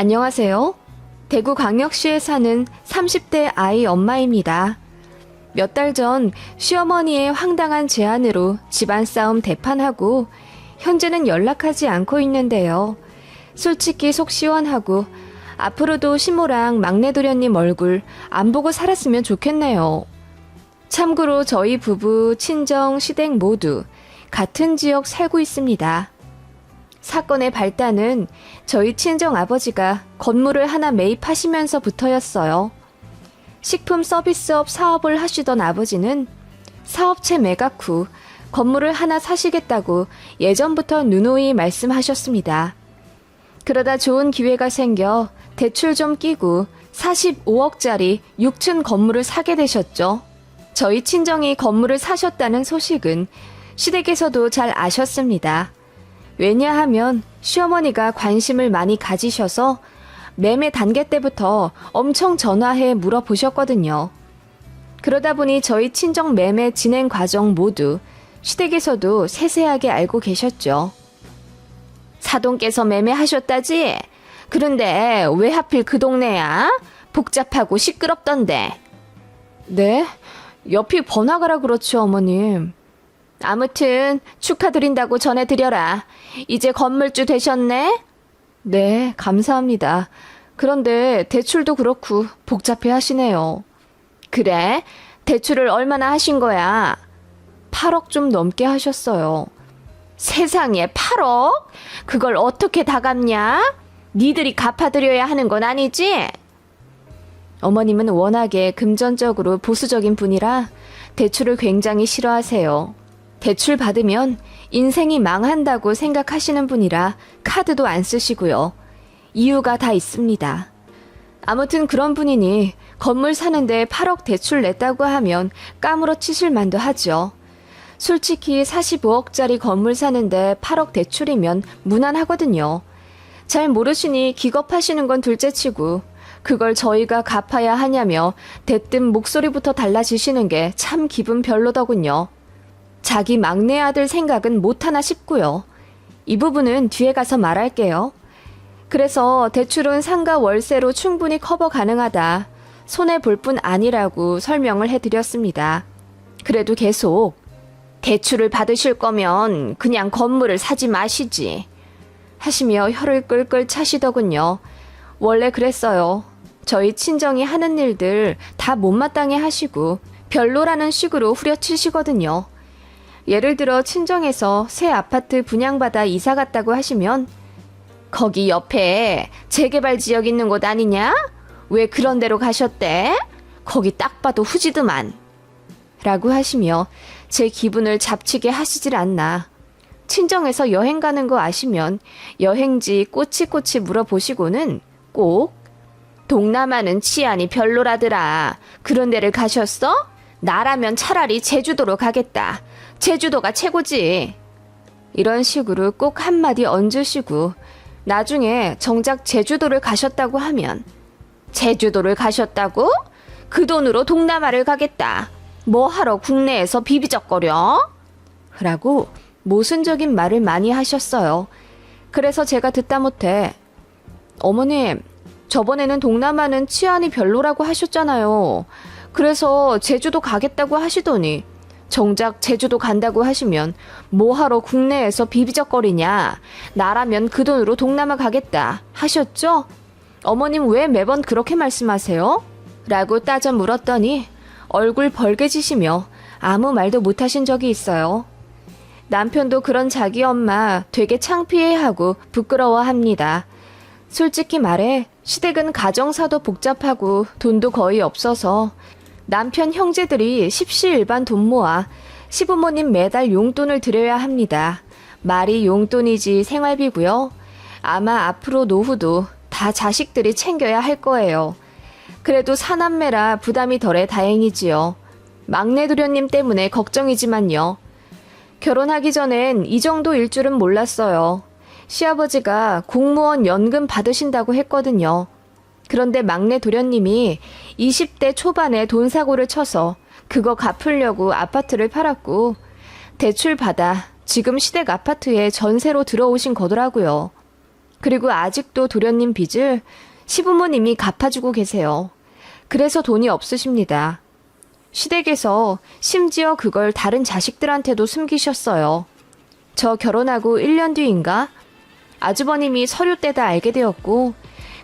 안녕하세요. 대구광역시에 사는 30대 아이 엄마입니다. 몇 달 전 시어머니의 황당한 제안으로 집안 싸움 대판하고 현재는 연락하지 않고 있는데요. 솔직히 속 시원하고 앞으로도 시모랑 막내 도련님 얼굴 안 보고 살았으면 좋겠네요. 참고로 저희 부부, 친정, 시댁 모두 같은 지역 살고 있습니다. 사건의 발단은 저희 친정 아버지가 건물을 하나 매입하시면서부터였어요. 식품 서비스업 사업을 하시던 아버지는 사업체 매각 후 건물을 하나 사시겠다고 예전부터 누누이 말씀하셨습니다. 그러다 좋은 기회가 생겨 대출 좀 끼고 45억짜리 6층 건물을 사게 되셨죠. 저희 친정이 건물을 사셨다는 소식은 시댁에서도 잘 아셨습니다. 왜냐하면 시어머니가 관심을 많이 가지셔서 매매 단계 때부터 엄청 전화해 물어보셨거든요. 그러다 보니 저희 친정 매매 진행 과정 모두 시댁에서도 세세하게 알고 계셨죠. 사돈께서 매매하셨다지? 그런데 왜 하필 그 동네야? 복잡하고 시끄럽던데. 네? 옆이 번화가라 그렇죠, 어머님. 아무튼 축하드린다고 전해드려라. 이제 건물주 되셨네? 네, 감사합니다. 그런데 대출도 그렇고 복잡해 하시네요. 그래? 대출을 얼마나 하신 거야? 8억 좀 넘게 하셨어요. 세상에 8억? 그걸 어떻게 다 갚냐? 니들이 갚아드려야 하는 건 아니지? 어머님은 워낙에 금전적으로 보수적인 분이라 대출을 굉장히 싫어하세요. 대출 받으면 인생이 망한다고 생각하시는 분이라 카드도 안 쓰시고요. 이유가 다 있습니다. 아무튼 그런 분이니 건물 사는데 8억 대출 냈다고 하면 까무러치실 만도 하죠. 솔직히 45억짜리 건물 사는데 8억 대출이면 무난하거든요. 잘 모르시니 기겁하시는 건 둘째치고 그걸 저희가 갚아야 하냐며 대뜸 목소리부터 달라지시는 게 참 기분 별로더군요. 자기 막내 아들 생각은 못하나 싶고요. 이 부분은 뒤에 가서 말할게요. 그래서 대출은 상가 월세로 충분히 커버 가능하다. 손해볼 뿐 아니라고 설명을 해드렸습니다. 그래도 계속 대출을 받으실 거면 그냥 건물을 사지 마시지 하시며 혀를 끌끌 차시더군요. 원래 그랬어요. 저희 친정이 하는 일들 다 못마땅해 하시고 별로라는 식으로 후려치시거든요. 예를 들어 친정에서 새 아파트 분양받아 이사 갔다고 하시면 거기 옆에 재개발 지역 있는 곳 아니냐? 왜 그런 데로 가셨대? 거기 딱 봐도 후지드만 라고 하시며 제 기분을 잡치게 하시질 않나. 친정에서 여행 가는 거 아시면 여행지 꼬치꼬치 물어보시고는 꼭 동남아는 치안이 별로라더라. 그런 데를 가셨어? 나라면 차라리 제주도로 가겠다. 제주도가 최고지. 이런 식으로 꼭 한마디 얹으시고 나중에 정작 제주도를 가셨다고 하면 제주도를 가셨다고? 그 돈으로 동남아를 가겠다. 뭐 하러 국내에서 비비적거려? 라고 모순적인 말을 많이 하셨어요. 그래서 제가 듣다 못해 어머님, 저번에는 동남아는 치안이 별로라고 하셨잖아요. 그래서 제주도 가겠다고 하시더니 정작 제주도 간다고 하시면 뭐하러 국내에서 비비적거리냐. 나라면 그 돈으로 동남아 가겠다 하셨죠? 어머님 왜 매번 그렇게 말씀하세요? 라고 따져 물었더니 얼굴 벌개지시며 아무 말도 못하신 적이 있어요. 남편도 그런 자기 엄마 되게 창피해하고 부끄러워합니다. 솔직히 말해 시댁은 가정사도 복잡하고 돈도 거의 없어서 남편 형제들이 십시일반 돈 모아 시부모님 매달 용돈을 드려야 합니다. 말이 용돈이지 생활비고요. 아마 앞으로 노후도 다 자식들이 챙겨야 할 거예요. 그래도 사남매라 부담이 덜해 다행이지요. 막내 도련님 때문에 걱정이지만요. 결혼하기 전엔 이 정도일 줄은 몰랐어요. 시아버지가 공무원 연금 받으신다고 했거든요. 그런데 막내 도련님이 20대 초반에 돈 사고를 쳐서 그거 갚으려고 아파트를 팔았고 대출 받아 지금 시댁 아파트에 전세로 들어오신 거더라고요. 그리고 아직도 도련님 빚을 시부모님이 갚아주고 계세요. 그래서 돈이 없으십니다. 시댁에서 심지어 그걸 다른 자식들한테도 숨기셨어요. 저 결혼하고 1년 뒤인가? 아주버님이 서류 떼다 알게 되었고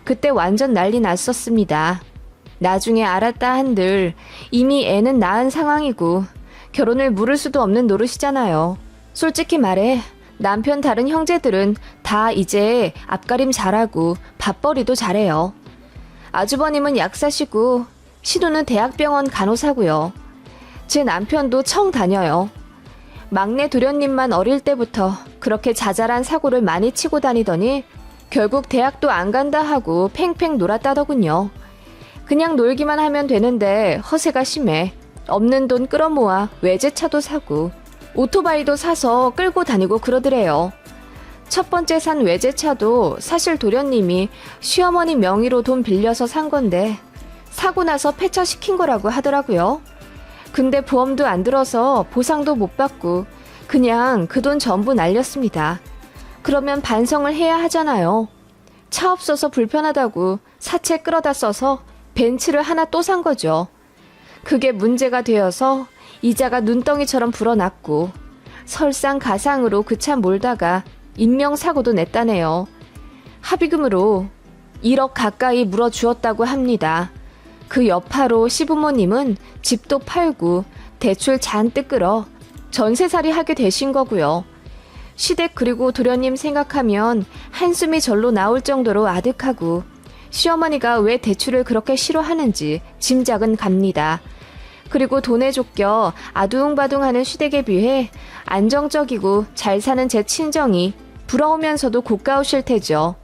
그때 완전 난리 났었습니다. 나중에 알았다 한들 이미 애는 낳은 상황이고 결혼을 물을 수도 없는 노릇이잖아요. 솔직히 말해 남편 다른 형제들은 다 이제 앞가림 잘하고 밥벌이도 잘해요. 아주버님은 약사시고 시누는 대학병원 간호사고요. 제 남편도 청 다녀요. 막내 도련님만 어릴 때부터 그렇게 자잘한 사고를 많이 치고 다니더니 결국 대학도 안 간다 하고 팽팽 놀았다더군요. 그냥 놀기만 하면 되는데 허세가 심해 없는 돈 끌어모아 외제차도 사고 오토바이도 사서 끌고 다니고 그러더래요. 첫 번째 산 외제차도 사실 도련님이 시어머니 명의로 돈 빌려서 산 건데 사고 나서 폐차시킨 거라고 하더라고요. 근데 보험도 안 들어서 보상도 못 받고 그냥 그 돈 전부 날렸습니다. 그러면 반성을 해야 하잖아요. 차 없어서 불편하다고 사채 끌어다 써서 벤츠를 하나 또 산 거죠. 그게 문제가 되어서 이자가 눈덩이처럼 불어났고 설상가상으로 그 차 몰다가 인명사고도 냈다네요. 합의금으로 1억 가까이 물어주었다고 합니다. 그 여파로 시부모님은 집도 팔고 대출 잔뜩 끌어 전세살이 하게 되신 거고요. 시댁 그리고 도련님 생각하면 한숨이 절로 나올 정도로 아득하고 시어머니가 왜 대출을 그렇게 싫어하는지 짐작은 갑니다. 그리고 돈에 쫓겨 아둥바둥하는 시댁에 비해 안정적이고 잘 사는 제 친정이 부러우면서도 고가우실 테죠.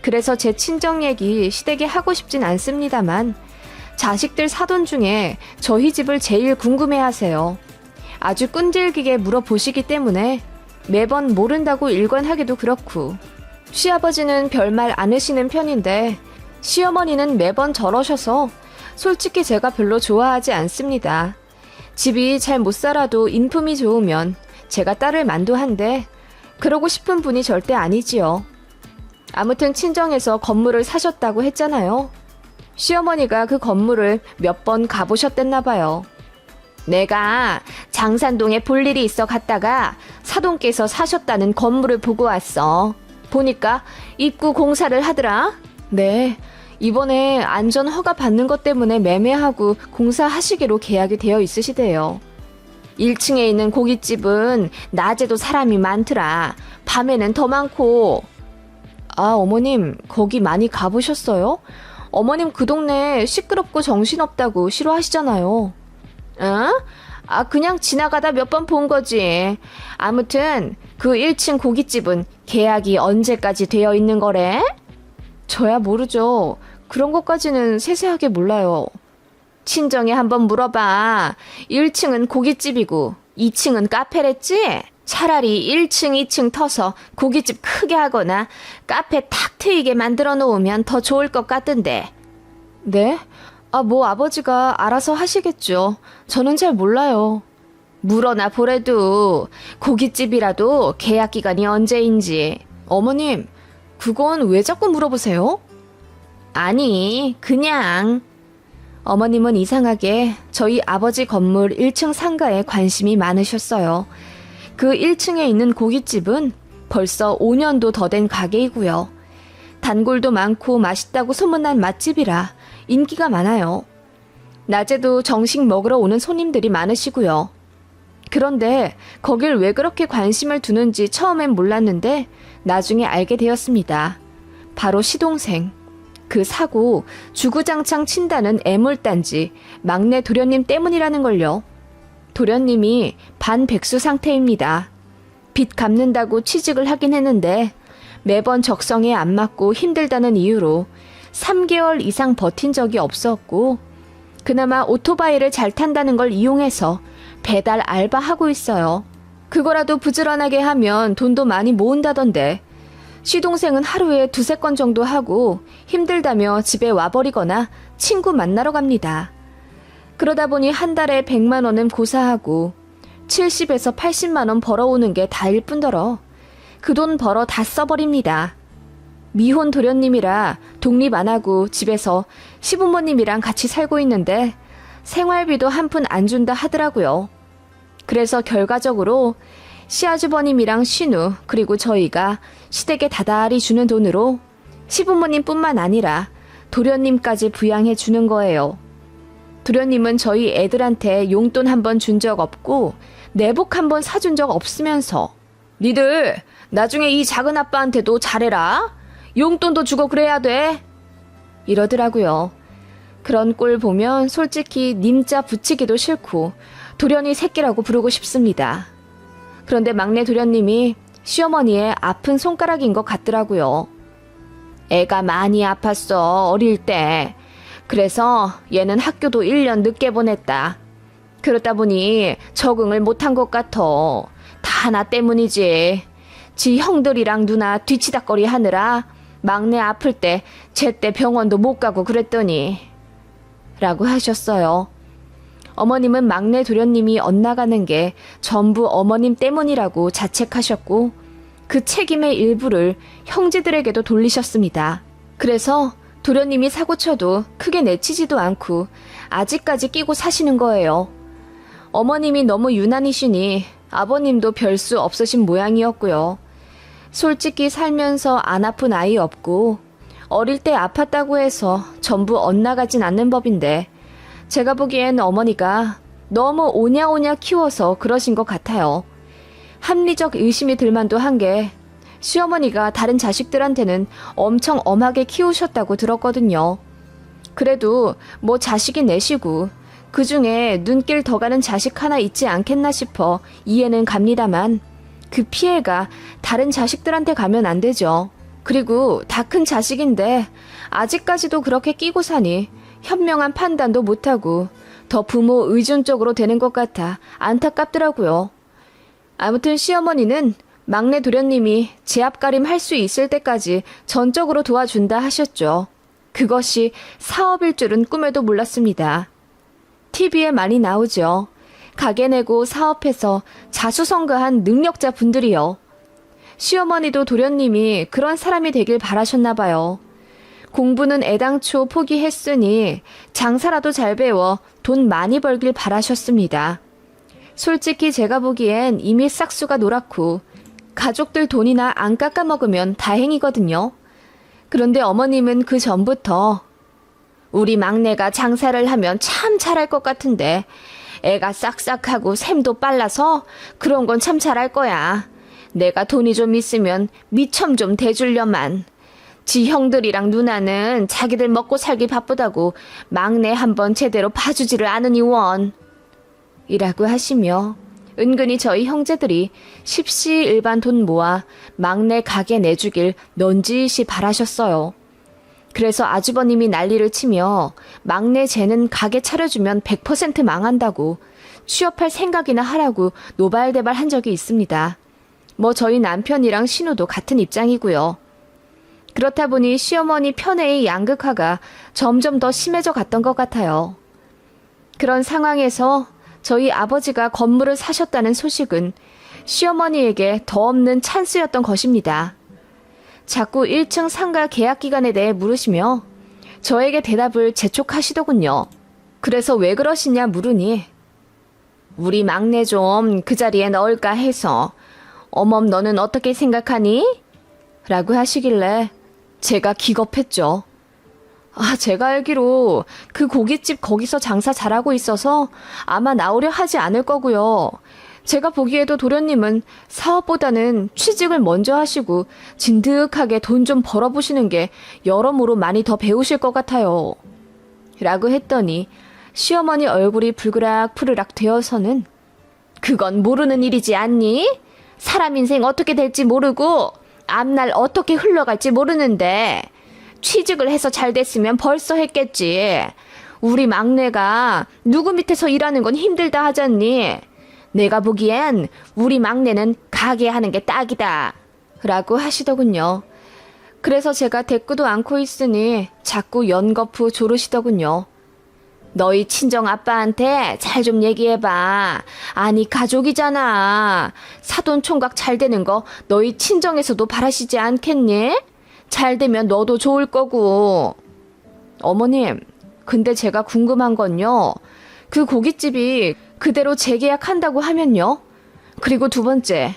그래서 제 친정 얘기 시댁에 하고 싶진 않습니다만 자식들 사돈 중에 저희 집을 제일 궁금해하세요. 아주 끈질기게 물어보시기 때문에 매번 모른다고 일관하기도 그렇고 시아버지는 별말 안 하시는 편인데 시어머니는 매번 저러셔서 솔직히 제가 별로 좋아하지 않습니다. 집이 잘 못 살아도 인품이 좋으면 제가 딸을 만두한데 그러고 싶은 분이 절대 아니지요. 아무튼 친정에서 건물을 사셨다고 했잖아요. 시어머니가 그 건물을 몇 번 가보셨댔나 봐요. 내가 장산동에 볼 일이 있어 갔다가 사돈께서 사셨다는 건물을 보고 왔어. 보니까 입구 공사를 하더라. 네, 이번에 안전 허가 받는 것 때문에 매매하고 공사하시기로 계약이 되어 있으시대요. 1층에 있는 고깃집은 낮에도 사람이 많더라. 밤에는 더 많고. 아, 어머님, 거기 많이 가보셨어요? 어머님 그 동네 시끄럽고 정신없다고 싫어하시잖아요. 응? 아, 그냥 지나가다 몇 번 본 거지. 아무튼 그 1층 고깃집은 계약이 언제까지 되어 있는 거래? 저야 모르죠. 그런 것까지는 세세하게 몰라요. 친정에 한번 물어봐. 1층은 고깃집이고 2층은 카페랬지? 차라리 1층, 2층 터서 고깃집 크게 하거나 카페 탁 트이게 만들어 놓으면 더 좋을 것 같던데. 네? 아, 뭐 아버지가 알아서 하시겠죠. 저는 잘 몰라요. 물어나 보래도 고깃집이라도 계약 기간이 언제인지. 어머님, 그건 왜 자꾸 물어보세요? 아니, 그냥. 어머님은 이상하게 저희 아버지 건물 1층 상가에 관심이 많으셨어요. 그 1층에 있는 고깃집은 벌써 5년도 더 된 가게이고요. 단골도 많고 맛있다고 소문난 맛집이라 인기가 많아요. 낮에도 정식 먹으러 오는 손님들이 많으시고요. 그런데 거길 왜 그렇게 관심을 두는지 처음엔 몰랐는데 나중에 알게 되었습니다. 바로 시동생. 그 사고 주구장창 친다는 애물단지 막내 도련님 때문이라는 걸요. 도련님이 반백수 상태입니다. 빚 갚는다고 취직을 하긴 했는데 매번 적성에 안 맞고 힘들다는 이유로 3개월 이상 버틴 적이 없었고 그나마 오토바이를 잘 탄다는 걸 이용해서 배달 알바하고 있어요. 그거라도 부지런하게 하면 돈도 많이 모은다던데 시동생은 하루에 2-3건 정도 하고 힘들다며 집에 와버리거나 친구 만나러 갑니다. 그러다 보니 한 달에 100만 원은 고사하고 70에서 80만 원 벌어오는 게 다일 뿐더러 그 돈 벌어 다 써버립니다. 미혼 도련님이라 독립 안 하고 집에서 시부모님이랑 같이 살고 있는데 생활비도 한 푼 안 준다 하더라고요. 그래서 결과적으로 시아주버님이랑 신우 그리고 저희가 시댁에 다달이 주는 돈으로 시부모님뿐만 아니라 도련님까지 부양해 주는 거예요. 도련님은 저희 애들한테 용돈 한 번 준 적 없고 내복 한 번 사준 적 없으면서 니들 나중에 이 작은 아빠한테도 잘해라. 용돈도 주고 그래야 돼. 이러더라고요. 그런 꼴 보면 솔직히 님자 붙이기도 싫고 도련이 새끼라고 부르고 싶습니다. 그런데 막내 도련님이 시어머니의 아픈 손가락인 것 같더라고요. 애가 많이 아팠어, 어릴 때. 그래서 얘는 학교도 1년 늦게 보냈다. 그러다 보니 적응을 못한 것 같아. 다 나 때문이지. 지 형들이랑 누나 뒤치다거리 하느라 막내 아플 때 제때 병원도 못 가고 그랬더니 라고 하셨어요. 어머님은 막내 도련님이 엇나가는 게 전부 어머님 때문이라고 자책하셨고 그 책임의 일부를 형제들에게도 돌리셨습니다. 그래서 도련님이 사고쳐도 크게 내치지도 않고 아직까지 끼고 사시는 거예요. 어머님이 너무 유난이시니 아버님도 별 수 없으신 모양이었고요. 솔직히 살면서 안 아픈 아이 없고 어릴 때 아팠다고 해서 전부 엇나가진 않는 법인데 제가 보기엔 어머니가 너무 오냐오냐 키워서 그러신 것 같아요. 합리적 의심이 들만도 한 게 시어머니가 다른 자식들한테는 엄청 엄하게 키우셨다고 들었거든요. 그래도 뭐 자식이 내시고 그중에 눈길 더 가는 자식 하나 있지 않겠나 싶어 이해는 갑니다만 그 피해가 다른 자식들한테 가면 안 되죠. 그리고 다 큰 자식인데 아직까지도 그렇게 끼고 사니 현명한 판단도 못하고 더 부모 의존적으로 되는 것 같아 안타깝더라고요. 아무튼 시어머니는 막내 도련님이 제압가림 할 수 있을 때까지 전적으로 도와준다 하셨죠. 그것이 사업일 줄은 꿈에도 몰랐습니다. TV에 많이 나오죠. 가게 내고 사업해서 자수성가한 능력자 분들이요. 시어머니도 도련님이 그런 사람이 되길 바라셨나 봐요. 공부는 애당초 포기했으니 장사라도 잘 배워 돈 많이 벌길 바라셨습니다. 솔직히 제가 보기엔 이미 싹수가 노랗고 가족들 돈이나 안 깎아먹으면 다행이거든요. 그런데 어머님은 그 전부터 우리 막내가 장사를 하면 참 잘할 것 같은데 애가 싹싹하고 샘도 빨라서 그런 건 참 잘할 거야. 내가 돈이 좀 있으면 미첨 좀 대주려만. 지 형들이랑 누나는 자기들 먹고 살기 바쁘다고 막내 한번 제대로 봐주지를 않으니 원. 이라고 하시며 은근히 저희 형제들이 십시일반 돈 모아 막내 가게 내주길 넌지시 바라셨어요. 그래서 아주버님이 난리를 치며 막내 쟤는 가게 차려주면 100% 망한다고 취업할 생각이나 하라고 노발대발 한 적이 있습니다. 뭐 저희 남편이랑 신우도 같은 입장이고요. 그렇다 보니 시어머니 편애의 양극화가 점점 더 심해져 갔던 것 같아요. 그런 상황에서 저희 아버지가 건물을 사셨다는 소식은 시어머니에게 더 없는 찬스였던 것입니다. 자꾸 1층 상가 계약 기간에 대해 물으시며 저에게 대답을 재촉하시더군요. 그래서 왜 그러시냐 물으니 우리 막내 좀 그 자리에 넣을까 해서 어멈 너는 어떻게 생각하니? 라고 하시길래 제가 기겁했죠. 제가 알기로 그 고깃집 거기서 장사 잘하고 있어서 아마 나오려 하지 않을 거고요. 제가 보기에도 도련님은 사업보다는 취직을 먼저 하시고 진득하게 돈 좀 벌어보시는 게 여러모로 많이 더 배우실 것 같아요. 라고 했더니 시어머니 얼굴이 불그락 푸르락 되어서는 그건 모르는 일이지 않니? 사람 인생 어떻게 될지 모르고 앞날 어떻게 흘러갈지 모르는데 취직을 해서 잘 됐으면 벌써 했겠지. 우리 막내가 누구 밑에서 일하는 건 힘들다 하잖니. 내가 보기엔 우리 막내는 가게 하는 게 딱이다. 라고 하시더군요. 그래서 제가 대꾸도 않고 있으니 자꾸 연거푸 조르시더군요. 너희 친정 아빠한테 잘 좀 얘기해봐. 아니 가족이잖아. 사돈 총각 잘 되는 거 너희 친정에서도 바라시지 않겠니? 잘 되면 너도 좋을 거고. 어머님, 근데 제가 궁금한 건요. 그 고깃집이 그대로 재계약한다고 하면요. 그리고 두 번째,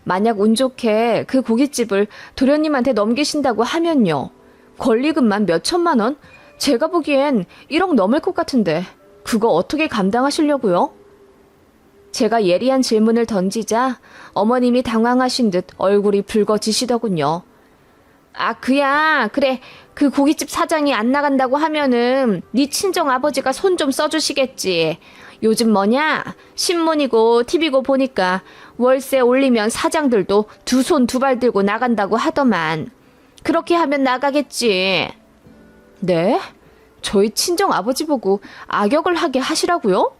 만약 운 좋게 그 고깃집을 도련님한테 넘기신다고 하면요. 권리금만 몇 천만 원? 제가 보기엔 1억 넘을 것 같은데 그거 어떻게 감당하시려고요? 제가 예리한 질문을 던지자 어머님이 당황하신 듯 얼굴이 붉어지시더군요. 아, 그래. 그 고깃집 사장이 안 나간다고 하면은 네 친정 아버지가 손 좀 써주시겠지. 요즘 신문이고 TV고 보니까 월세 올리면 사장들도 두 손 두 발 들고 나간다고 하더만. 그렇게 하면 나가겠지. 네? 저희 친정 아버지 보고 악역을 하게 하시라고요?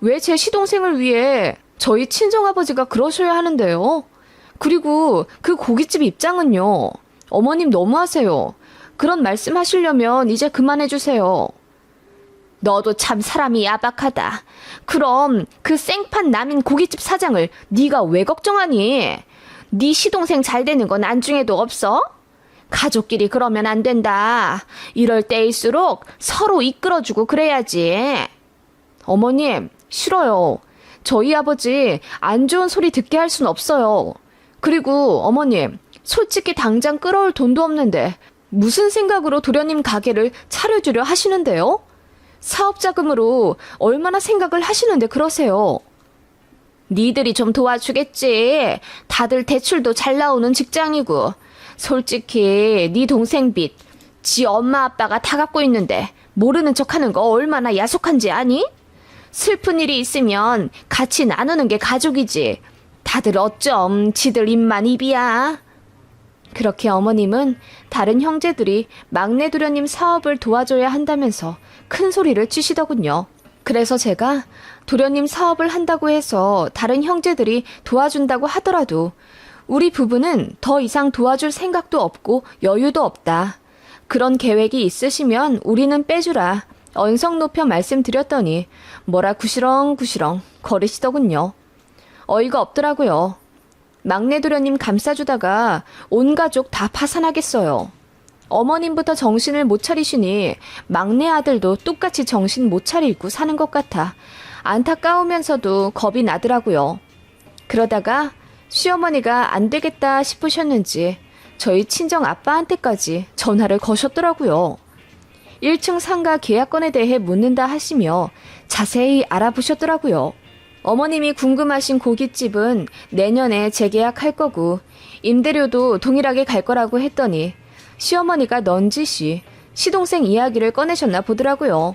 왜 제 시동생을 위해 저희 친정 아버지가 그러셔야 하는데요? 그리고 그 고깃집 입장은요. 어머님 너무하세요. 그런 말씀 하시려면 이제 그만해주세요. 너도 참 사람이 야박하다. 그럼 그 생판 남인 고깃집 사장을 네가 왜 걱정하니? 네 시동생 잘 되는 건 안중에도 없어? 가족끼리 그러면 안 된다. 이럴 때일수록 서로 이끌어주고 그래야지. 어머님, 싫어요. 저희 아버지 안 좋은 소리 듣게 할 순 없어요. 그리고 어머님, 솔직히 당장 끌어올 돈도 없는데 무슨 생각으로 도련님 가게를 차려주려 하시는데요? 사업자금으로 얼마나 생각을 하시는데 그러세요? 니들이 좀 도와주겠지. 다들 대출도 잘 나오는 직장이고. 솔직히 네 동생 빚, 지 엄마 아빠가 다 갖고 있는데 모르는 척하는 거 얼마나 야속한지 아니? 슬픈 일이 있으면 같이 나누는 게 가족이지. 다들 어쩜 지들 입만 입이야. 그렇게 어머님은 다른 형제들이 막내 도련님 사업을 도와줘야 한다면서 큰 소리를 치시더군요. 그래서 제가 도련님 사업을 한다고 해서 다른 형제들이 도와준다고 하더라도 우리 부부는 더 이상 도와줄 생각도 없고 여유도 없다. 그런 계획이 있으시면 우리는 빼주라. 언성 높여 말씀드렸더니 뭐라 구시렁구시렁 거리시더군요. 어이가 없더라고요. 막내 도련님 감싸주다가 온 가족 다 파산하겠어요. 어머님부터 정신을 못 차리시니 막내 아들도 똑같이 정신 못 차리고 사는 것 같아 안타까우면서도 겁이 나더라고요. 그러다가 시어머니가 안 되겠다 싶으셨는지 저희 친정 아빠한테까지 전화를 거셨더라고요. 1층 상가 계약건에 대해 묻는다 하시며 자세히 알아보셨더라고요. 어머님이 궁금하신 고깃집은 내년에 재계약할 거고 임대료도 동일하게 갈 거라고 했더니 시어머니가 넌지시 시동생 이야기를 꺼내셨나 보더라고요.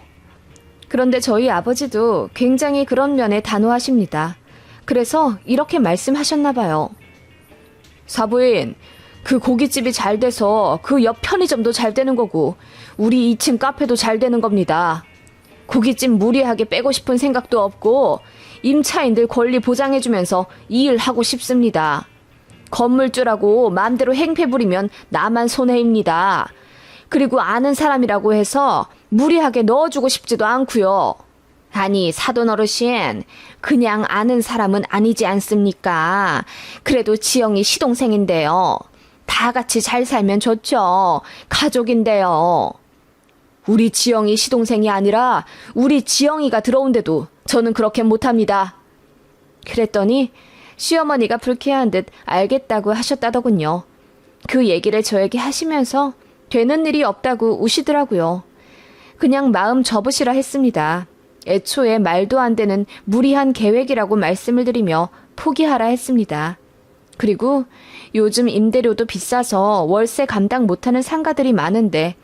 그런데 저희 아버지도 굉장히 그런 면에 단호하십니다. 그래서 이렇게 말씀하셨나 봐요. 사부인, 그 고깃집이 잘 돼서 그 옆 편의점도 잘 되는 거고 우리 2층 카페도 잘 되는 겁니다. 고깃집 무리하게 빼고 싶은 생각도 없고 임차인들 권리 보장해주면서 이 일 하고 싶습니다. 건물주라고 마음대로 행패 부리면 나만 손해입니다. 그리고 아는 사람이라고 해서 무리하게 넣어주고 싶지도 않고요. 아니 사돈 어르신, 그냥 아는 사람은 아니지 않습니까? 그래도 지영이 시동생인데요. 다 같이 잘 살면 좋죠. 가족인데요. 우리 지영이 시동생이 아니라 우리 지영이가 들어온데도 저는 그렇게 못합니다. 그랬더니 시어머니가 불쾌한 듯 알겠다고 하셨다더군요. 그 얘기를 저에게 하시면서 되는 일이 없다고 우시더라고요. 그냥 마음 접으시라 했습니다. 애초에 말도 안 되는 무리한 계획이라고 말씀을 드리며 포기하라 했습니다. 그리고 요즘 임대료도 비싸서 월세 감당 못하는 상가들이 많은데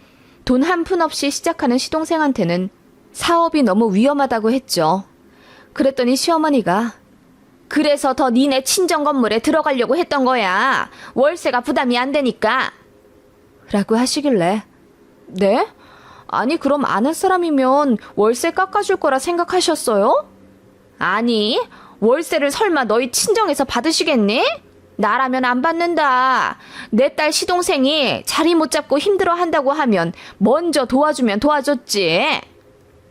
돈 한 푼 없이 시작하는 시동생한테는 사업이 너무 위험하다고 했죠. 그랬더니 시어머니가 그래서 더 니네 친정 건물에 들어가려고 했던 거야. 월세가 부담이 안 되니까. 라고 하시길래 네? 아니 그럼 아는 사람이면 월세 깎아줄 거라 생각하셨어요? 아니 월세를 설마 너희 친정에서 받으시겠니? 나라면 안 받는다. 내 딸 시동생이 자리 못 잡고 힘들어한다고 하면 먼저 도와주면 도와줬지.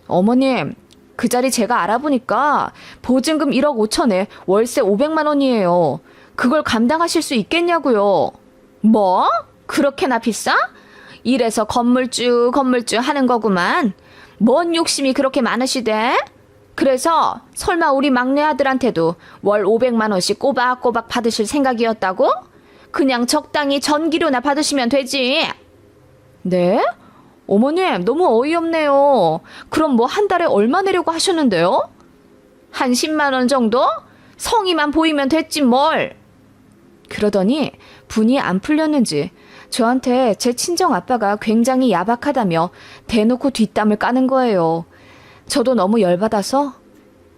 어머님, 그 자리 제가 알아보니까 보증금 1억 5천에 월세 500만 원이에요. 그걸 감당하실 수 있겠냐고요. 뭐? 그렇게나 비싸? 이래서 건물주 하는 거구만. 뭔 욕심이 그렇게 많으시대? 그래서 설마 우리 막내 아들한테도 월 500만 원씩 꼬박꼬박 받으실 생각이었다고? 그냥 적당히 전기료나 받으시면 되지. 네? 어머님, 너무 어이없네요. 그럼 뭐 한 달에 얼마 내려고 하셨는데요? 한 10만 원 정도? 성의만 보이면 됐지 뭘. 그러더니 분이 안 풀렸는지 저한테 제 친정 아빠가 굉장히 야박하다며 대놓고 뒷담을 까는 거예요. 저도 너무 열받아서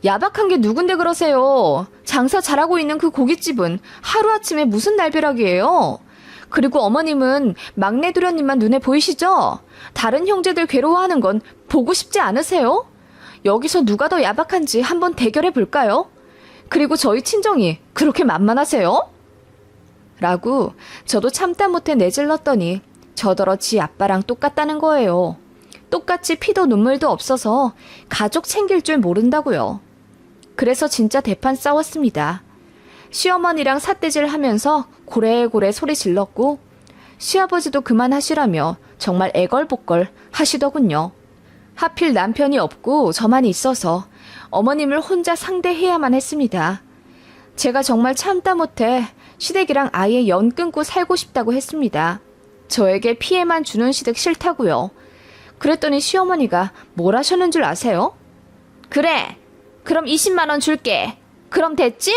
야박한 게 누군데 그러세요. 장사 잘하고 있는 그 고깃집은 하루아침에 무슨 날벼락이에요. 그리고 어머님은 막내 도련님만 눈에 보이시죠? 다른 형제들 괴로워하는 건 보고 싶지 않으세요? 여기서 누가 더 야박한지 한번 대결해 볼까요? 그리고 저희 친정이 그렇게 만만하세요? 라고 저도 참다 못해 내질렀더니 저더러 지 아빠랑 똑같다는 거예요. 똑같이 피도 눈물도 없어서 가족 챙길 줄 모른다고요. 그래서 진짜 대판 싸웠습니다. 시어머니랑 삿대질 하면서 고래고래 소리 질렀고 시아버지도 그만하시라며 정말 애걸복걸 하시더군요. 하필 남편이 없고 저만 있어서 어머님을 혼자 상대해야만 했습니다. 제가 정말 참다 못해 시댁이랑 아예 연 끊고 살고 싶다고 했습니다. 저에게 피해만 주는 시댁 싫다고요. 그랬더니 시어머니가 뭘 하셨는 줄 아세요? 그래, 그럼 20만 원 줄게. 그럼 됐지?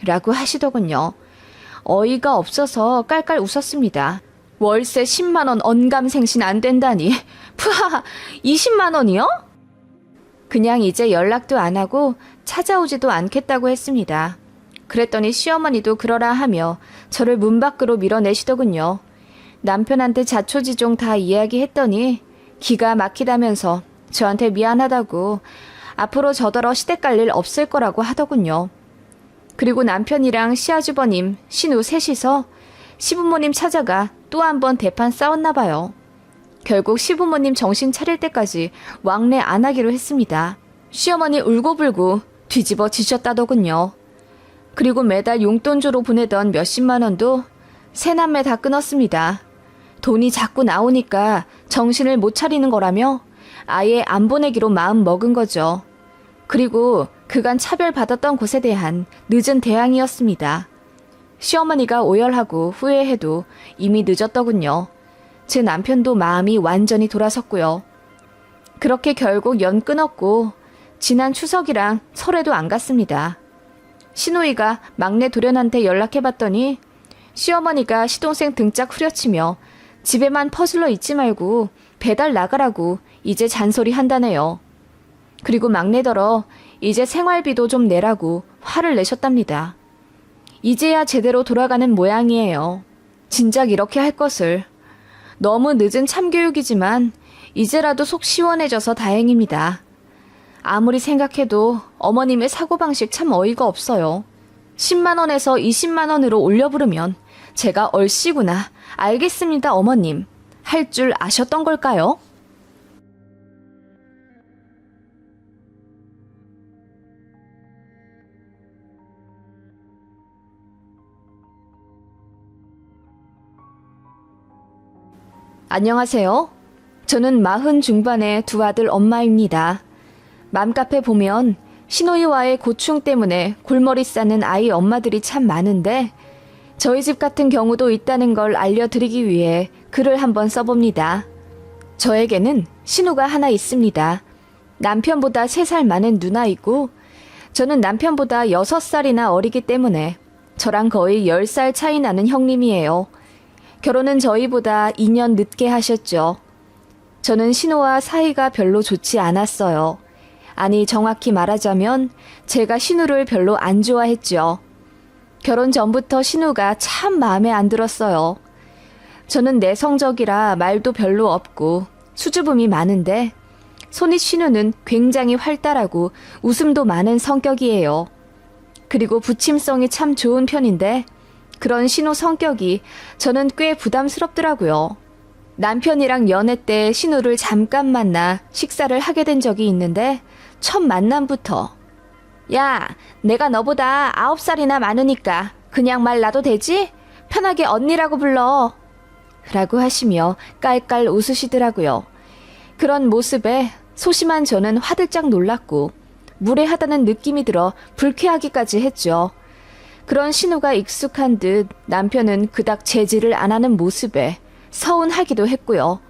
라고 하시더군요. 어이가 없어서 깔깔 웃었습니다. 월세 10만 원 언감생신 안 된다니. 푸하, 20만 원이요? 그냥 이제 연락도 안 하고 찾아오지도 않겠다고 했습니다. 그랬더니 시어머니도 그러라 하며 저를 문 밖으로 밀어내시더군요. 남편한테 자초지종 다 이야기했더니 기가 막히다면서 저한테 미안하다고 앞으로 저더러 시댁 갈 일 없을 거라고 하더군요. 그리고 남편이랑 시아주버님, 신우 셋이서 시부모님 찾아가 또 한 번 대판 싸웠나 봐요. 결국 시부모님 정신 차릴 때까지 왕래 안 하기로 했습니다. 시어머니 울고불고 뒤집어 지셨다더군요. 그리고 매달 용돈주로 보내던 몇십만 원도 새남매 다 끊었습니다. 돈이 자꾸 나오니까 정신을 못 차리는 거라며 아예 안 보내기로 마음 먹은 거죠. 그리고 그간 차별받았던 곳에 대한 늦은 대항이었습니다. 시어머니가 오열하고 후회해도 이미 늦었더군요. 제 남편도 마음이 완전히 돌아섰고요. 그렇게 결국 연 끊었고 지난 추석이랑 설에도 안 갔습니다. 시누이가 막내 도련한테 연락해봤더니 시어머니가 시동생 등짝 후려치며 집에만 퍼질러 있지 말고 배달 나가라고 이제 잔소리 한다네요. 그리고 막내더러 이제 생활비도 좀 내라고 화를 내셨답니다. 이제야 제대로 돌아가는 모양이에요. 진작 이렇게 할 것을. 너무 늦은 참교육이지만 이제라도 속 시원해져서 다행입니다. 아무리 생각해도 어머님의 사고방식 참 어이가 없어요. 10만 원에서 20만 원으로 올려 부르면 제가 얼씨구나. 알겠습니다, 어머님. 할 줄 아셨던 걸까요? 안녕하세요. 저는 40 중반의 두 아들 엄마입니다. 맘카페 보면 시누이와의 고충 때문에 골머리 싸는 아이 엄마들이 참 많은데 저희 집 같은 경우도 있다는 걸 알려드리기 위해 글을 한번 써봅니다. 저에게는 신우가 하나 있습니다. 남편보다 3살 많은 누나이고 저는 남편보다 6살이나 어리기 때문에 저랑 거의 10살 차이 나는 형님이에요. 결혼은 저희보다 2년 늦게 하셨죠. 저는 신우와 사이가 별로 좋지 않았어요. 아니, 정확히 말하자면 제가 신우를 별로 안 좋아했죠. 결혼 전부터 신우가 참 마음에 안 들었어요. 저는 내성적이라 말도 별로 없고 수줍음이 많은데 손이 신우는 굉장히 활달하고 웃음도 많은 성격이에요. 그리고 부침성이 참 좋은 편인데 그런 신우 성격이 저는 꽤 부담스럽더라고요. 남편이랑 연애 때 신우를 잠깐 만나 식사를 하게 된 적이 있는데 첫 만남부터 야, 내가 너보다 9살이나 많으니까 그냥 말 놔도 되지? 편하게 언니라고 불러. 라고 하시며 깔깔 웃으시더라고요. 그런 모습에 소심한 저는 화들짝 놀랐고 무례하다는 느낌이 들어 불쾌하기까지 했죠. 그런 신우가 익숙한 듯 남편은 그닥 제지를 안 하는 모습에 서운하기도 했고요.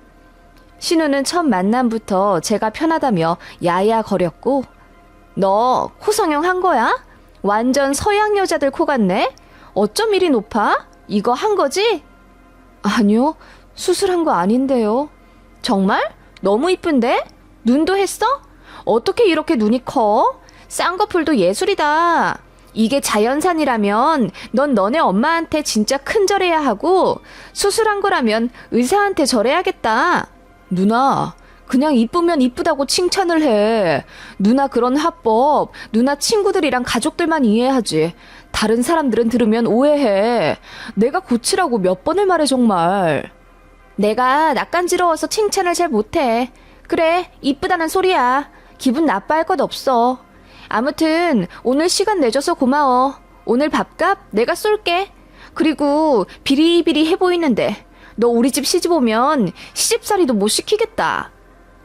신우는 첫 만남부터 제가 편하다며 야야거렸고 너 코 성형한 거야? 완전 서양 여자들 코 같네? 어쩜 이리 높아? 이거 한 거지? 아니요, 수술한 거 아닌데요. 정말? 너무 이쁜데? 눈도 했어? 어떻게 이렇게 눈이 커? 쌍꺼풀도 예술이다. 이게 자연산이라면 넌 너네 엄마한테 진짜 큰절해야 하고 수술한 거라면 의사한테 절해야겠다. 누나, 그냥 이쁘면 이쁘다고 칭찬을 해. 누나 그런 화법, 누나 친구들이랑 가족들만 이해하지. 다른 사람들은 들으면 오해해. 내가 고치라고 몇 번을 말해 정말. 내가 낯간지러워서 칭찬을 잘 못해. 그래, 이쁘다는 소리야. 기분 나빠할 것 없어. 아무튼 오늘 시간 내줘서 고마워. 오늘 밥값 내가 쏠게. 그리고 비리비리해 보이는데 너 우리 집 시집 오면 시집살이도 못 시키겠다.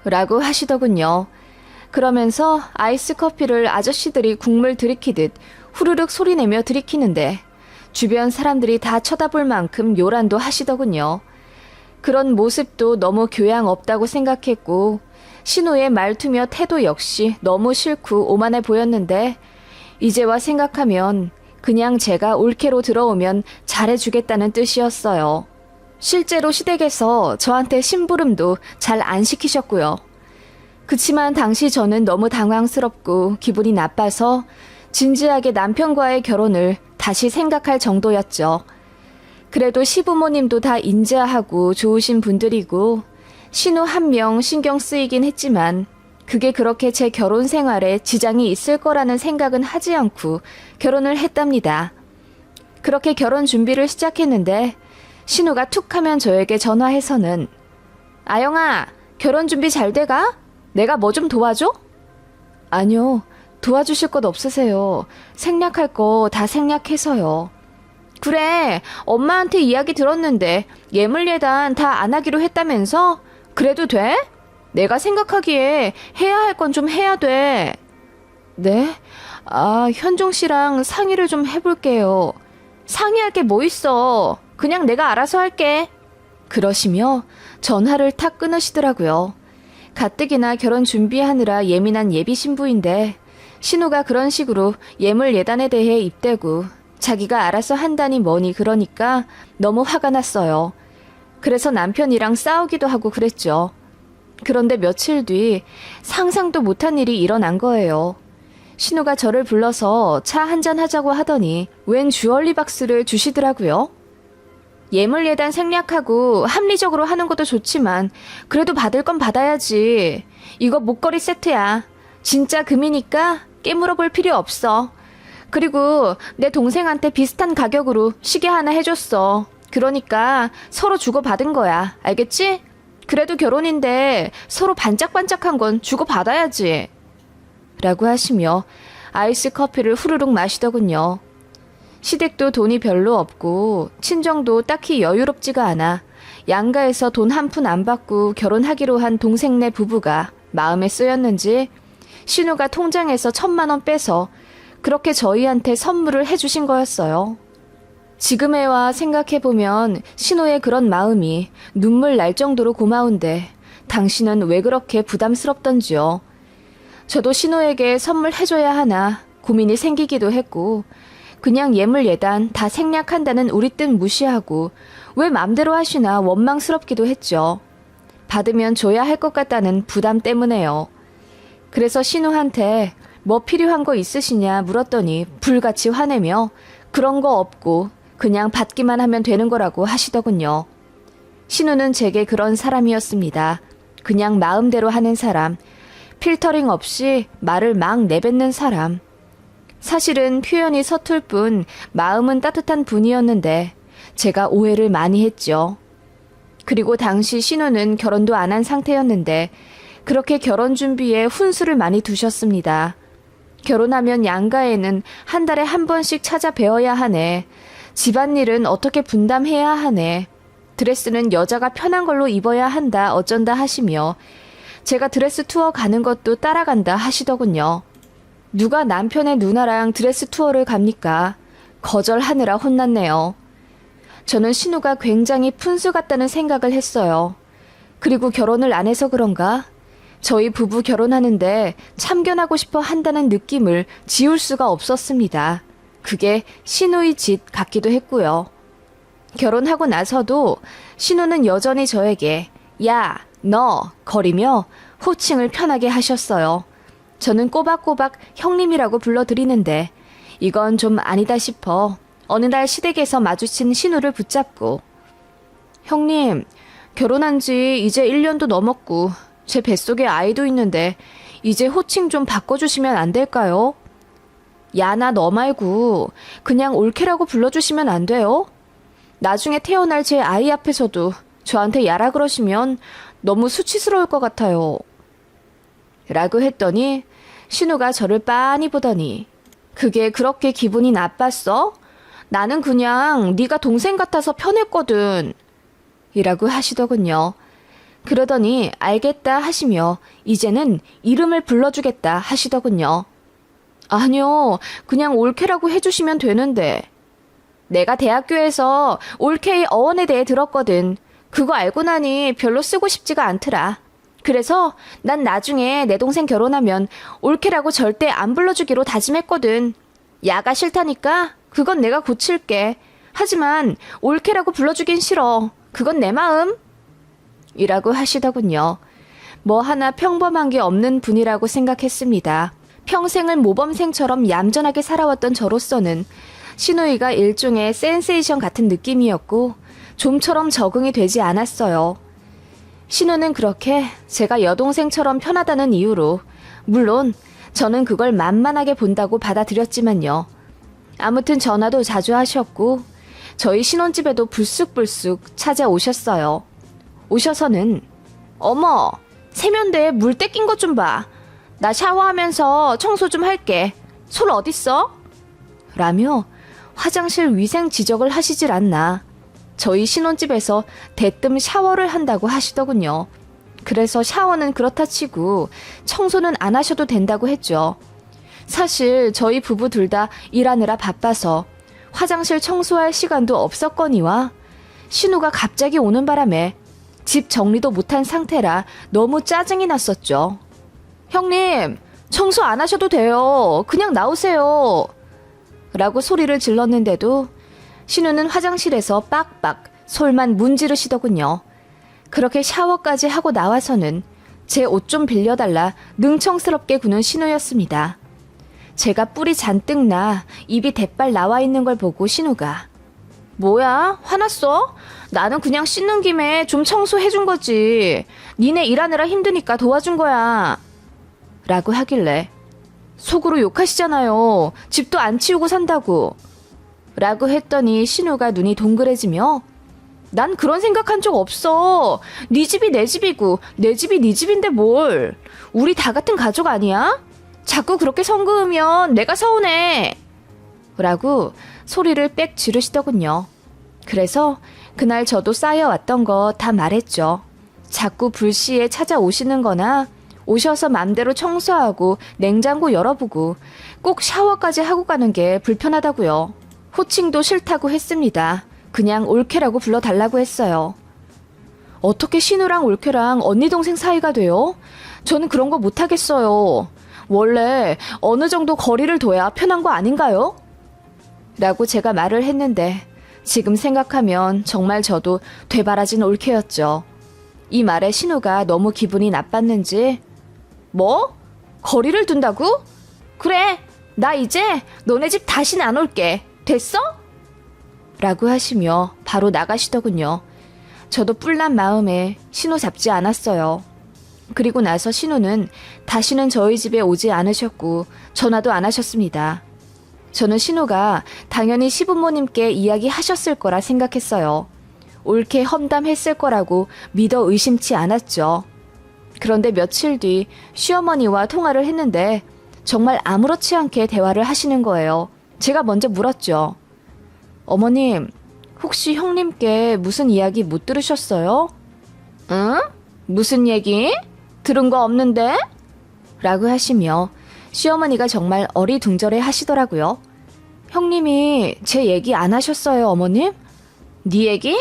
라고 하시더군요. 그러면서 아이스 커피를 아저씨들이 국물 들이키듯 후루룩 소리내며 들이키는데 주변 사람들이 다 쳐다볼 만큼 요란도 하시더군요. 그런 모습도 너무 교양 없다고 생각했고 신우의 말투며 태도 역시 너무 싫고 오만해 보였는데 이제와 생각하면 그냥 제가 올케로 들어오면 잘해주겠다는 뜻이었어요. 실제로 시댁에서 저한테 심부름도 잘 안 시키셨고요. 그치만 당시 저는 너무 당황스럽고 기분이 나빠서 진지하게 남편과의 결혼을 다시 생각할 정도였죠. 그래도 시부모님도 다 인자하고 좋으신 분들이고 신우 한 명 신경 쓰이긴 했지만 그게 그렇게 제 결혼 생활에 지장이 있을 거라는 생각은 하지 않고 결혼을 했답니다. 그렇게 결혼 준비를 시작했는데 신우가 툭 하면 저에게 전화해서는 아영아, 결혼 준비 잘 돼가? 내가 뭐 좀 도와줘? 아니요, 도와주실 것 없으세요. 생략할 거 다 생략해서요. 그래, 엄마한테 이야기 들었는데 예물예단 다 안 하기로 했다면서? 그래도 돼? 내가 생각하기에 해야 할 건 좀 해야 돼. 네? 현종 씨랑 상의를 좀 해볼게요. 상의할 게 뭐 있어. 그냥 내가 알아서 할게. 그러시며 전화를 탁 끊으시더라고요. 가뜩이나 결혼 준비하느라 예민한 예비 신부인데 신우가 그런 식으로 예물 예단에 대해 입대고 자기가 알아서 한다니 뭐니 그러니까 너무 화가 났어요. 그래서 남편이랑 싸우기도 하고 그랬죠. 그런데 며칠 뒤 상상도 못한 일이 일어난 거예요. 신우가 저를 불러서 차 한잔 하자고 하더니 웬 주얼리 박스를 주시더라고요. 예물 예단 생략하고 합리적으로 하는 것도 좋지만 그래도 받을 건 받아야지. 이거 목걸이 세트야. 진짜 금이니까 깨물어 볼 필요 없어. 그리고 내 동생한테 비슷한 가격으로 시계 하나 해줬어. 그러니까 서로 주고받은 거야. 알겠지? 그래도 결혼인데 서로 반짝반짝한 건 주고받아야지. 라고 하시며 아이스 커피를 후루룩 마시더군요. 시댁도 돈이 별로 없고 친정도 딱히 여유롭지가 않아 양가에서 돈 한 푼 안 받고 결혼하기로 한 동생네 부부가 마음에 쓰였는지 신우가 통장에서 1,000만 원 빼서 그렇게 저희한테 선물을 해주신 거였어요. 지금에 와 생각해보면 신우의 그런 마음이 눈물 날 정도로 고마운데 당신은 왜 그렇게 부담스럽던지요. 저도 신우에게 선물해줘야 하나 고민이 생기기도 했고 그냥 예물 예단 다 생략한다는 우리 뜻 무시하고 왜 맘대로 하시나 원망스럽기도 했죠. 받으면 줘야 할 것 같다는 부담 때문에요. 그래서 신우한테 뭐 필요한 거 있으시냐 물었더니 불같이 화내며 그런 거 없고 그냥 받기만 하면 되는 거라고 하시더군요. 신우는 제게 그런 사람이었습니다. 그냥 마음대로 하는 사람, 필터링 없이 말을 막 내뱉는 사람. 사실은 표현이 서툴 뿐 마음은 따뜻한 분이었는데 제가 오해를 많이 했죠. 그리고 당시 신우는 결혼도 안 한 상태였는데 그렇게 결혼 준비에 훈수를 많이 두셨습니다. 결혼하면 양가에는 한 달에 한 번씩 찾아 뵈어야 하네. 집안일은 어떻게 분담해야 하네. 드레스는 여자가 편한 걸로 입어야 한다 어쩐다 하시며 제가 드레스 투어 가는 것도 따라간다 하시더군요. 누가 남편의 누나랑 드레스 투어를 갑니까? 거절하느라 혼났네요. 저는 신우가 굉장히 푼수 같다는 생각을 했어요. 그리고 결혼을 안 해서 그런가? 저희 부부 결혼하는데 참견하고 싶어 한다는 느낌을 지울 수가 없었습니다. 그게 신우의 짓 같기도 했고요. 결혼하고 나서도 신우는 여전히 저에게 야, 너 거리며 호칭을 편하게 하셨어요. 저는 꼬박꼬박 형님이라고 불러드리는데 이건 좀 아니다 싶어 어느 날 시댁에서 마주친 신우를 붙잡고 형님, 결혼한 지 이제 1년도 넘었고 제 뱃속에 아이도 있는데 이제 호칭 좀 바꿔주시면 안 될까요? 야, 나 너 말고 그냥 올케라고 불러주시면 안 돼요? 나중에 태어날 제 아이 앞에서도 저한테 야라 그러시면 너무 수치스러울 것 같아요. 라고 했더니 신우가 저를 빤히 보더니 그게 그렇게 기분이 나빴어? 나는 그냥 네가 동생 같아서 편했거든. 이라고 하시더군요. 그러더니 알겠다 하시며 이제는 이름을 불러주겠다 하시더군요. 아니요, 그냥 올케라고 해주시면 되는데. 내가 대학교에서 올케의 어원에 대해 들었거든. 그거 알고 나니 별로 쓰고 싶지가 않더라. 그래서 난 나중에 내 동생 결혼하면 올케라고 절대 안 불러주기로 다짐했거든. 야가 싫다니까 그건 내가 고칠게. 하지만 올케라고 불러주긴 싫어. 그건 내 마음. 이라고 하시더군요. 뭐 하나 평범한 게 없는 분이라고 생각했습니다. 평생을 모범생처럼 얌전하게 살아왔던 저로서는 신우이가 일종의 센세이션 같은 느낌이었고 좀처럼 적응이 되지 않았어요. 신우는 그렇게 제가 여동생처럼 편하다는 이유로 물론 저는 그걸 만만하게 본다고 받아들였지만요. 아무튼 전화도 자주 하셨고 저희 신혼집에도 불쑥불쑥 찾아오셨어요. 오셔서는 어머, 세면대에 물때 낀 것 좀 봐. 나 샤워하면서 청소 좀 할게. 솔 어딨어? 라며 화장실 위생 지적을 하시질 않나. 저희 신혼집에서 대뜸 샤워를 한다고 하시더군요. 그래서 샤워는 그렇다 치고 청소는 안 하셔도 된다고 했죠. 사실 저희 부부 둘 다 일하느라 바빠서 화장실 청소할 시간도 없었거니와 신우가 갑자기 오는 바람에 집 정리도 못한 상태라 너무 짜증이 났었죠. 형님, 청소 안 하셔도 돼요. 그냥 나오세요. 라고 소리를 질렀는데도 신우는 화장실에서 빡빡 솔만 문지르시더군요. 그렇게 샤워까지 하고 나와서는 제 옷 좀 빌려달라 능청스럽게 구는 신우였습니다. 제가 뿔이 잔뜩 나 입이 대빨 나와 있는 걸 보고 신우가 뭐야? 화났어? 나는 그냥 씻는 김에 좀 청소해준 거지. 니네 일하느라 힘드니까 도와준 거야. 라고 하길래 속으로 욕하시잖아요. 집도 안 치우고 산다고. 라고 했더니 신우가 눈이 동그래지며 난 그런 생각한 적 없어. 네 집이 내 집이고 내 집이 네 집인데 뭘. 우리 다 같은 가족 아니야? 자꾸 그렇게 선 그으면 내가 서운해. 라고 소리를 빽 지르시더군요. 그래서 그날 저도 쌓여왔던 거 다 말했죠. 자꾸 불시에 찾아오시는 거나 오셔서 맘대로 청소하고 냉장고 열어보고 꼭 샤워까지 하고 가는 게 불편하다고요. 호칭도 싫다고 했습니다. 그냥 올케라고 불러달라고 했어요. 어떻게 신우랑 올케랑 언니 동생 사이가 돼요? 저는 그런 거 못하겠어요. 원래 어느 정도 거리를 둬야 편한 거 아닌가요? 라고 제가 말을 했는데 지금 생각하면 정말 저도 되바라진 올케였죠. 이 말에 신우가 너무 기분이 나빴는지 뭐? 거리를 둔다고? 그래, 나 이제 너네 집 다시는 안 올게. 됐어? 라고 하시며 바로 나가시더군요. 저도 뿔난 마음에 신우 잡지 않았어요. 그리고 나서 신우는 다시는 저희 집에 오지 않으셨고 전화도 안 하셨습니다. 저는 신우가 당연히 시부모님께 이야기하셨을 거라 생각했어요. 옳게 험담했을 거라고 믿어 의심치 않았죠. 그런데 며칠 뒤 시어머니와 통화를 했는데 정말 아무렇지 않게 대화를 하시는 거예요. 제가 먼저 물었죠. 어머님, 혹시 형님께 무슨 이야기 못 들으셨어요? 응? 무슨 얘기? 들은 거 없는데? 라고 하시며 시어머니가 정말 어리둥절해 하시더라고요. 형님이 제 얘기 안 하셨어요, 어머님? 네 얘기?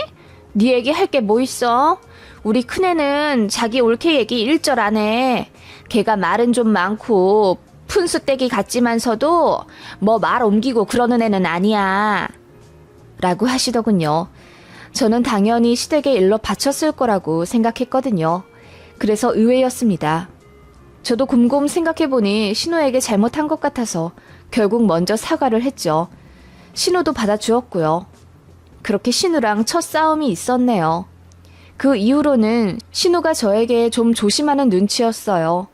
네 얘기 할 게 뭐 있어? 우리 큰애는 자기 올케 얘기 일절 안 해. 걔가 말은 좀 많고 푼수떼기 같지만서도 뭐 말 옮기고 그러는 애는 아니야. 라고 하시더군요. 저는 당연히 시댁의 일로 바쳤을 거라고 생각했거든요. 그래서 의외였습니다. 저도 곰곰 생각해보니 신우에게 잘못한 것 같아서 결국 먼저 사과를 했죠. 신우도 받아주었고요. 그렇게 신우랑 첫 싸움이 있었네요. 그 이후로는 신우가 저에게 좀 조심하는 눈치였어요.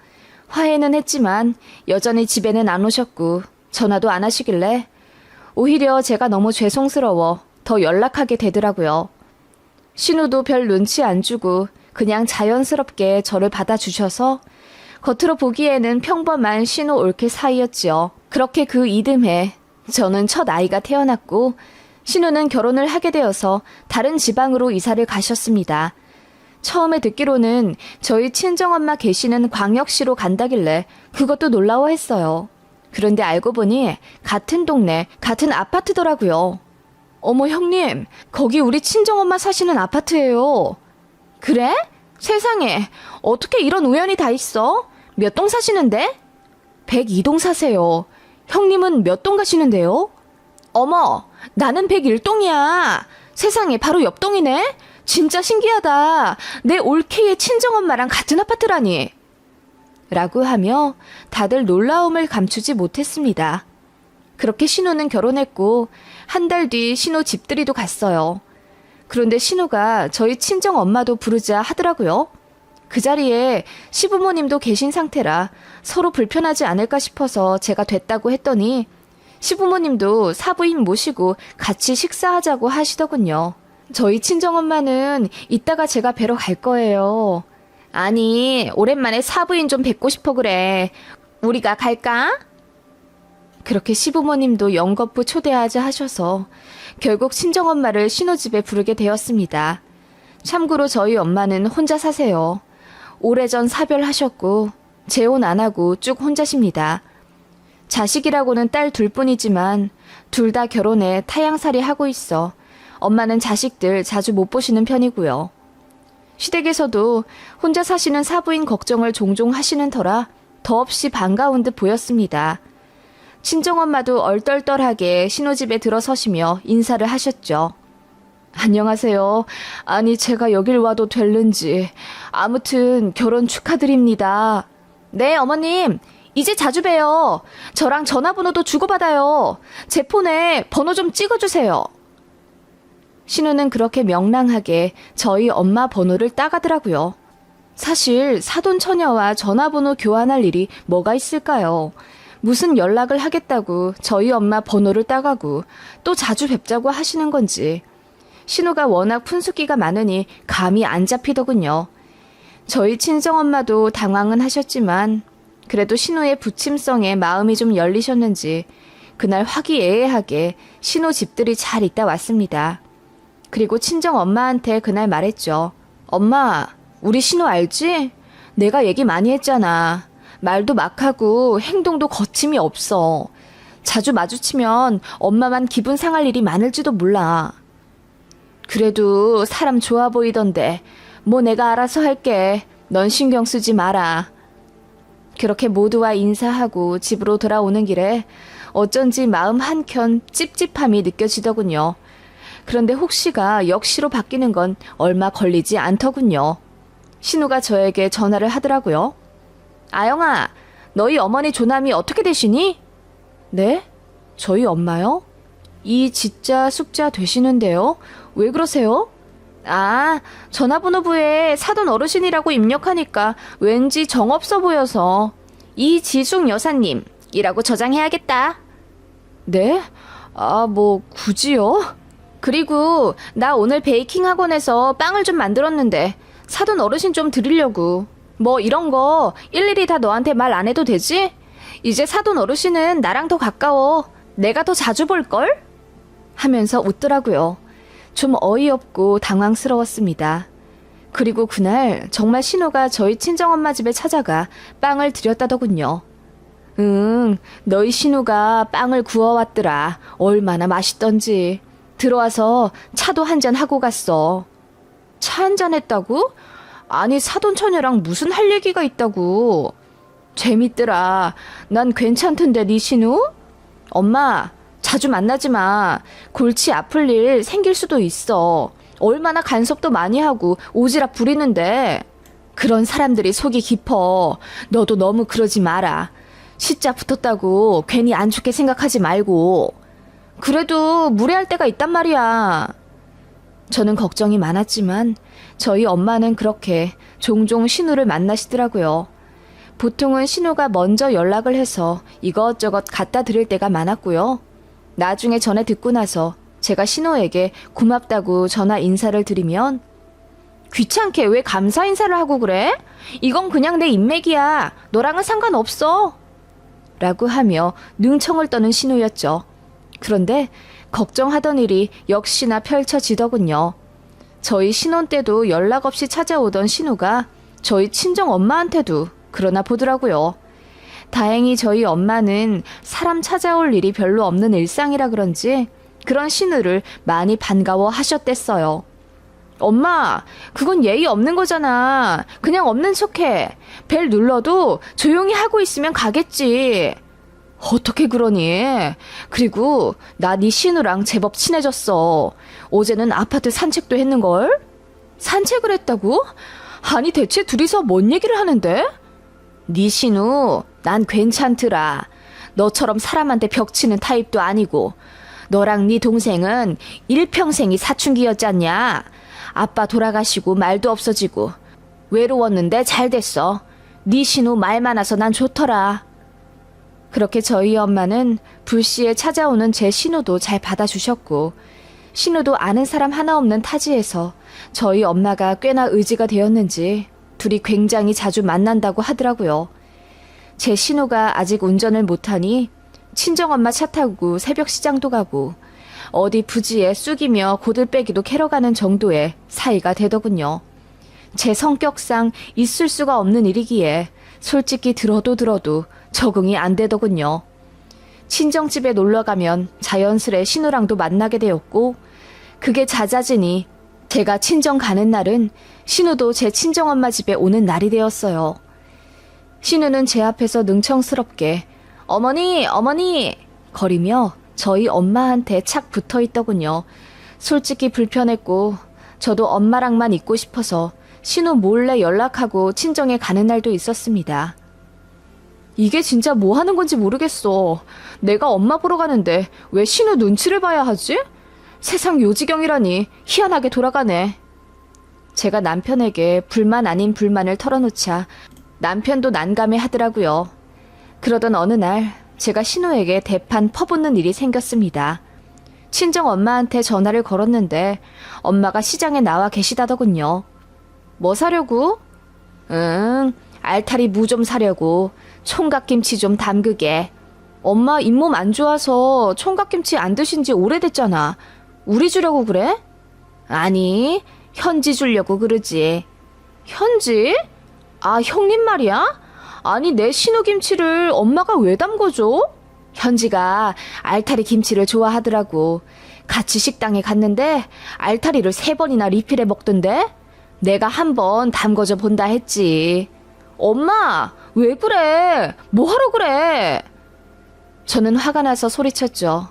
화해는 했지만 여전히 집에는 안 오셨고 전화도 안 하시길래 오히려 제가 너무 죄송스러워 더 연락하게 되더라고요. 신우도 별 눈치 안 주고 그냥 자연스럽게 저를 받아주셔서 겉으로 보기에는 평범한 신우 올케 사이였지요. 그렇게 그 이듬해 저는 첫 아이가 태어났고 신우는 결혼을 하게 되어서 다른 지방으로 이사를 가셨습니다. 처음에 듣기로는 저희 친정엄마 계시는 광역시로 간다길래 그것도 놀라워했어요. 그런데 알고 보니 같은 동네, 같은 아파트더라고요. 어머 형님, 거기 우리 친정엄마 사시는 아파트예요. 그래? 세상에, 어떻게 이런 우연이 다 있어? 몇 동 사시는데? 102동 사세요. 형님은 몇 동 가시는데요? 어머, 나는 101동이야. 세상에, 바로 옆 동이네? 진짜 신기하다. 내 올케의 친정엄마랑 같은 아파트라니. 라고 하며 다들 놀라움을 감추지 못했습니다. 그렇게 신우는 결혼했고 한 달 뒤 신우 집들이도 갔어요. 그런데 신우가 저희 친정엄마도 부르자 하더라고요. 그 자리에 시부모님도 계신 상태라 서로 불편하지 않을까 싶어서 제가 됐다고 했더니 시부모님도 사부인 모시고 같이 식사하자고 하시더군요. 저희 친정엄마는 이따가 제가 뵈러 갈 거예요. 아니, 오랜만에 사부인 좀 뵙고 싶어 그래. 우리가 갈까? 그렇게 시부모님도 연거푸 초대하자 하셔서 결국 친정엄마를 신우집에 부르게 되었습니다. 참고로 저희 엄마는 혼자 사세요. 오래전 사별하셨고 재혼 안 하고 쭉 혼자십니다. 자식이라고는 딸 둘뿐이지만 둘 다 결혼해 타양살이 하고 있어 엄마는 자식들 자주 못 보시는 편이고요. 시댁에서도 혼자 사시는 사부인 걱정을 종종 하시는 터라 더없이 반가운 듯 보였습니다. 친정엄마도 얼떨떨하게 신우집에 들어서시며 인사를 하셨죠. 안녕하세요. 아니 제가 여길 와도 될는지. 아무튼 결혼 축하드립니다. 네 어머님. 이제 자주 봬요. 저랑 전화번호도 주고받아요. 제 폰에 번호 좀 찍어주세요. 신우는 그렇게 명랑하게 저희 엄마 번호를 따가더라고요. 사실 사돈처녀와 전화번호 교환할 일이 뭐가 있을까요? 무슨 연락을 하겠다고 저희 엄마 번호를 따가고 또 자주 뵙자고 하시는 건지. 신우가 워낙 푼숫기가 많으니 감이 안 잡히더군요. 저희 친정엄마도 당황은 하셨지만 그래도 신우의 부침성에 마음이 좀 열리셨는지 그날 화기애애하게 신우 집들이 잘 있다 왔습니다. 그리고 친정엄마한테 그날 말했죠. 엄마, 우리 신우 알지? 내가 얘기 많이 했잖아. 말도 막하고 행동도 거침이 없어. 자주 마주치면 엄마만 기분 상할 일이 많을지도 몰라. 그래도 사람 좋아 보이던데 뭐 내가 알아서 할게. 넌 신경 쓰지 마라. 그렇게 모두와 인사하고 집으로 돌아오는 길에 어쩐지 마음 한켠 찝찝함이 느껴지더군요. 그런데 혹시가 역시로 바뀌는 건 얼마 걸리지 않더군요. 신우가 저에게 전화를 하더라고요. 아영아, 너희 어머니 조남이 어떻게 되시니? 네? 저희 엄마요? 이 지자 숙자 되시는데요? 왜 그러세요? 아, 전화번호부에 사돈 어르신이라고 입력하니까 왠지 정없어 보여서 이지숙 여사님이라고 저장해야겠다. 네? 아, 뭐 굳이요? 그리고 나 오늘 베이킹 학원에서 빵을 좀 만들었는데 사돈 어르신 좀 드리려고. 뭐 이런 거 일일이 다 너한테 말 안 해도 되지? 이제 사돈 어르신은 나랑 더 가까워. 내가 더 자주 볼걸? 하면서 웃더라고요. 좀 어이없고 당황스러웠습니다. 그리고 그날 정말 신우가 저희 친정엄마 집에 찾아가 빵을 드렸다더군요. 응, 너희 신우가 빵을 구워왔더라. 얼마나 맛있던지. 들어와서 차도 한잔 하고 갔어. 차 한잔 했다고? 아니, 사돈처녀랑 무슨 할 얘기가 있다고. 재밌더라. 난 괜찮던데 네 신우? 엄마, 자주 만나지 마. 골치 아플 일 생길 수도 있어. 얼마나 간섭도 많이 하고 오지랖 부리는데. 그런 사람들이 속이 깊어. 너도 너무 그러지 마라. 시자 붙었다고 괜히 안 좋게 생각하지 말고. 그래도 무례할 때가 있단 말이야. 저는 걱정이 많았지만 저희 엄마는 그렇게 종종 신우를 만나시더라고요. 보통은 신우가 먼저 연락을 해서 이것저것 갖다 드릴 때가 많았고요. 나중에 전해 듣고 나서 제가 신우에게 고맙다고 전화 인사를 드리면 귀찮게 왜 감사 인사를 하고 그래? 이건 그냥 내 인맥이야. 너랑은 상관없어. 라고 하며 능청을 떠는 신우였죠. 그런데 걱정하던 일이 역시나 펼쳐지더군요. 저희 신혼 때도 연락 없이 찾아오던 신우가 저희 친정 엄마한테도 그러나 보더라고요. 다행히 저희 엄마는 사람 찾아올 일이 별로 없는 일상이라 그런지 그런 신우를 많이 반가워 하셨댔어요. 엄마, 그건 예의 없는 거잖아. 그냥 없는 척해. 벨 눌러도 조용히 하고 있으면 가겠지. 어떻게 그러니? 그리고 나 네 신우랑 제법 친해졌어. 어제는 아파트 산책도 했는걸? 산책을 했다고? 아니 대체 둘이서 뭔 얘기를 하는데? 네 신우, 난 괜찮더라. 너처럼 사람한테 벽치는 타입도 아니고. 너랑 네 동생은 일평생이 사춘기였잖냐. 아빠 돌아가시고 말도 없어지고 외로웠는데 잘 됐어. 네 신우 말 많아서 난 좋더라. 그렇게 저희 엄마는 불시에 찾아오는 제 신우도 잘 받아주셨고 신우도 아는 사람 하나 없는 타지에서 저희 엄마가 꽤나 의지가 되었는지 둘이 굉장히 자주 만난다고 하더라고요. 제 신우가 아직 운전을 못하니 친정엄마 차 타고 새벽 시장도 가고 어디 부지에 쑥이며 고들빼기도 캐러 가는 정도의 사이가 되더군요. 제 성격상 있을 수가 없는 일이기에 솔직히 들어도 적응이 안 되더군요. 친정집에 놀러가면 자연스레 신우랑도 만나게 되었고 그게 잦아지니 제가 친정 가는 날은 신우도 제 친정엄마 집에 오는 날이 되었어요. 신우는 제 앞에서 능청스럽게 어머니, 어머니 거리며 저희 엄마한테 착 붙어 있더군요. 솔직히 불편했고 저도 엄마랑만 있고 싶어서 신우 몰래 연락하고 친정에 가는 날도 있었습니다. 이게 진짜 뭐 하는 건지 모르겠어. 내가 엄마 보러 가는데 왜 신우 눈치를 봐야 하지? 세상 요지경이라니 희한하게 돌아가네. 제가 남편에게 불만 아닌 불만을 털어놓자 남편도 난감해 하더라고요. 그러던 어느 날 제가 신우에게 대판 퍼붓는 일이 생겼습니다. 친정 엄마한테 전화를 걸었는데 엄마가 시장에 나와 계시다더군요. 뭐 사려고? 알타리 무 좀 사려고. 총각김치 좀 담그게. 엄마 잇몸 안 좋아서 총각김치 안 드신 지 오래됐잖아. 우리 주려고 그래? 아니, 현지 주려고 그러지. 현지? 아, 형님 말이야? 아니, 내 신우김치를 엄마가 왜 담궈줘? 현지가 알타리 김치를 좋아하더라고. 같이 식당에 갔는데 알타리를 3번이나 리필해 먹던데? 내가 한번 담궈줘 본다 했지. 엄마, 왜 그래? 뭐 하러 그래? 저는 화가 나서 소리쳤죠.